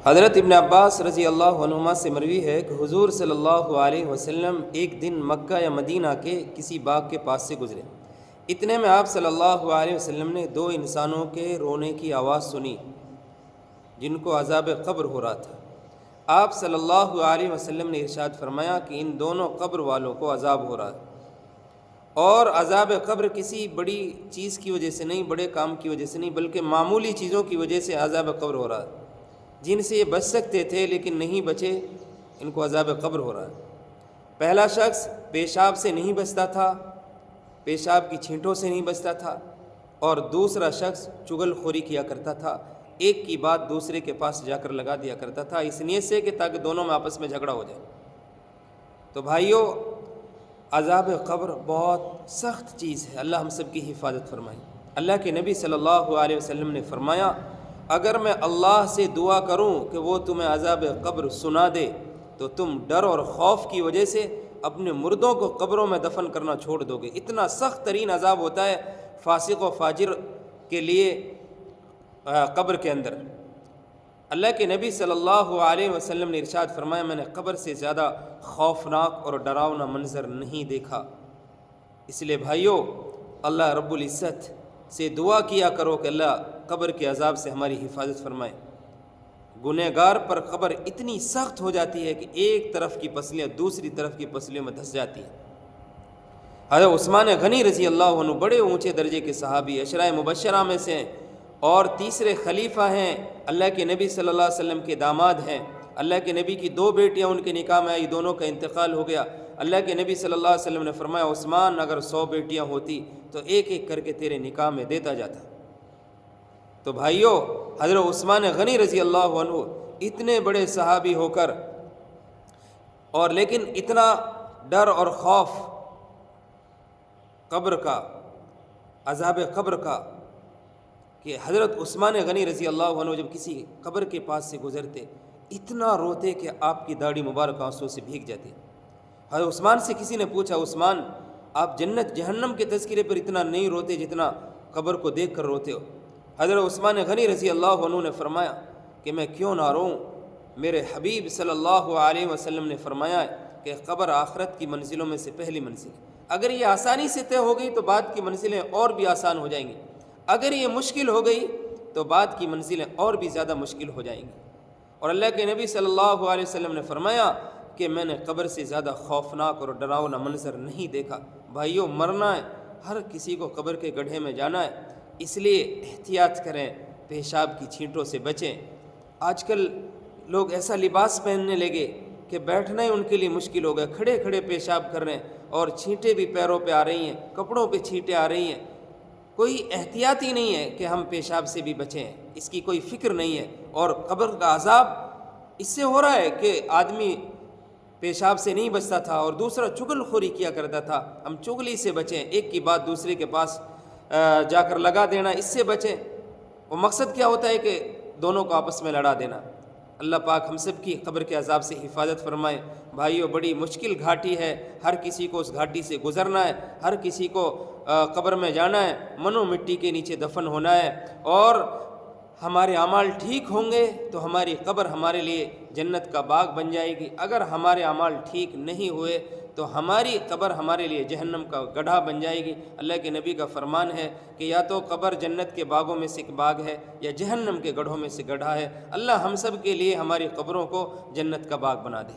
حضرت ابن عباس رضی اللہ عنہما سے مروی ہے کہ حضور صلی اللہ علیہ وسلم ایک دن مکہ یا مدینہ کے کسی باغ کے پاس سے گزرے۔ اتنے میں آپ صلی اللہ علیہ وسلم نے دو انسانوں کے رونے کی آواز سنی جن کو عذاب قبر ہو رہا تھا۔ آپ صلی اللہ علیہ وسلم نے ارشاد فرمایا کہ ان دونوں قبر والوں کو عذاب ہو رہا ہے، اور عذاب قبر کسی بڑی چیز کی وجہ سے نہیں، بڑے کام کی وجہ سے نہیں، بلکہ معمولی چیزوں کی وجہ سے عذاب قبر ہو رہا ہے۔ جن سے یہ بچ سکتے تھے لیکن نہیں بچے، ان کو عذاب قبر ہو رہا ہے۔ پہلا شخص پیشاب سے نہیں بچتا تھا، پیشاب کی چھینٹوں سے نہیں بچتا تھا، اور دوسرا شخص چغل خوری کیا کرتا تھا، ایک کی بات دوسرے کے پاس جا کر لگا دیا کرتا تھا، اس نیت سے کہ تاکہ دونوں میں آپس میں جھگڑا ہو جائے۔ تو بھائیو، عذاب قبر بہت سخت چیز ہے، اللہ ہم سب کی حفاظت فرمائے۔ اللہ کے نبی صلی اللہ علیہ وسلم نے فرمایا، اگر میں اللہ سے دعا کروں کہ وہ تمہیں عذاب قبر سنا دے تو تم ڈر اور خوف کی وجہ سے اپنے مردوں کو قبروں میں دفن کرنا چھوڑ دو گے۔ اتنا سخت ترین عذاب ہوتا ہے فاسق و فاجر کے لیے قبر کے اندر۔ اللہ کے نبی صلی اللہ علیہ وسلم نے ارشاد فرمایا، میں نے قبر سے زیادہ خوفناک اور ڈراؤنا منظر نہیں دیکھا۔ اس لیے بھائیو، اللہ رب العزت سے دعا کیا کرو کہ اللہ قبر کے عذاب سے ہماری حفاظت فرمائے۔ گنہگار پر قبر اتنی سخت ہو جاتی ہے کہ ایک طرف کی پسلیاں دوسری طرف کی پسلیوں میں دھس جاتی ہیں۔ حضرت عثمان غنی رضی اللہ عنہ بڑے اونچے درجے کے صحابی، عشرہ مبشرہ میں سے ہیں، اور تیسرے خلیفہ ہیں، اللہ کے نبی صلی اللہ علیہ وسلم کے داماد ہیں۔ اللہ کے نبی کی دو بیٹیاں ان کے نکاح میں آئی، دونوں کا انتقال ہو گیا۔ اللہ کے نبی صلی اللہ علیہ وسلم نے فرمایا، عثمان اگر 100 بیٹیاں ہوتی تو ایک ایک کر کے تیرے نکاح میں دیتا جاتا۔ تو بھائیو، حضرت عثمان غنی رضی اللہ عنہ اتنے بڑے صحابی ہو کر اور لیکن اتنا ڈر اور خوف قبر کا، عذاب قبر کا، کہ حضرت عثمان غنی رضی اللہ عنہ جب کسی قبر کے پاس سے گزرتے اتنا روتے کہ آپ کی داڑھی مبارک آنسوں سے بھیگ جاتی۔ حضرت عثمان سے کسی نے پوچھا، عثمان آپ جنت جہنم کے تذکرے پر اتنا نہیں روتے جتنا قبر کو دیکھ کر روتے ہو؟ حضرت عثمان غنی رضی اللہ عنہ نے فرمایا کہ میں کیوں نہ روں، میرے حبیب صلی اللہ علیہ وسلم نے فرمایا کہ قبر آخرت کی منزلوں میں سے پہلی منزل ہے۔ اگر یہ آسانی سے طے ہو گئی تو بعد کی منزلیں اور بھی آسان ہو جائیں گی، اگر یہ مشکل ہو گئی تو بعد کی منزلیں اور بھی زیادہ مشکل ہو جائیں گی۔ اور اللہ کے نبی صلی اللہ علیہ وسلم نے فرمایا کہ میں نے قبر سے زیادہ خوفناک اور ڈراؤنا منظر نہیں دیکھا۔ بھائیو، مرنا ہے، ہر کسی کو قبر کے گڈھے میں جانا ہے، اس لیے احتیاط کریں، پیشاب کی چھینٹوں سے بچیں۔ آج کل لوگ ایسا لباس پہننے لگے کہ بیٹھنا ہی ان کے لیے مشکل ہو گیا، کھڑے کھڑے پیشاب کر رہے ہیں، اور چھینٹیں بھی پیروں پہ آ رہی ہیں، کپڑوں پہ چھینٹیں آ رہی ہیں۔ کوئی احتیاط ہی نہیں ہے کہ ہم پیشاب سے بھی بچیں، اس کی کوئی فکر نہیں ہے۔ اور قبر کا عذاب اس سے ہو رہا ہے کہ آدمی پیشاب سے نہیں بچتا تھا اور دوسرا چغل خوری کیا کرتا تھا۔ ہم چغلی سے بچیں، ایک کی بات دوسرے کے پاس جا کر لگا دینا، اس سے بچیں۔ وہ مقصد کیا ہوتا ہے کہ دونوں کو آپس میں لڑا دینا۔ اللہ پاک ہم سب کی قبر کے عذاب سے حفاظت فرمائے۔ بھائیو، بڑی مشکل گھاٹی ہے، ہر کسی کو اس گھاٹی سے گزرنا ہے، ہر کسی کو قبر میں جانا ہے، منو مٹی کے نیچے دفن ہونا ہے، اور ہمارے اعمال ٹھیک ہوں گے تو ہماری قبر ہمارے لیے جنت کا باغ بن جائے گی۔ اگر ہمارے اعمال ٹھیک نہیں ہوئے تو ہماری قبر ہمارے لیے جہنم کا گڑھا بن جائے گی۔ اللہ کے نبی کا فرمان ہے کہ یا تو قبر جنت کے باغوں میں سے ایک باغ ہے یا جہنم کے گڑھوں میں سے گڑھا ہے۔ اللہ ہم سب کے لیے ہماری قبروں کو جنت کا باغ بنا دے۔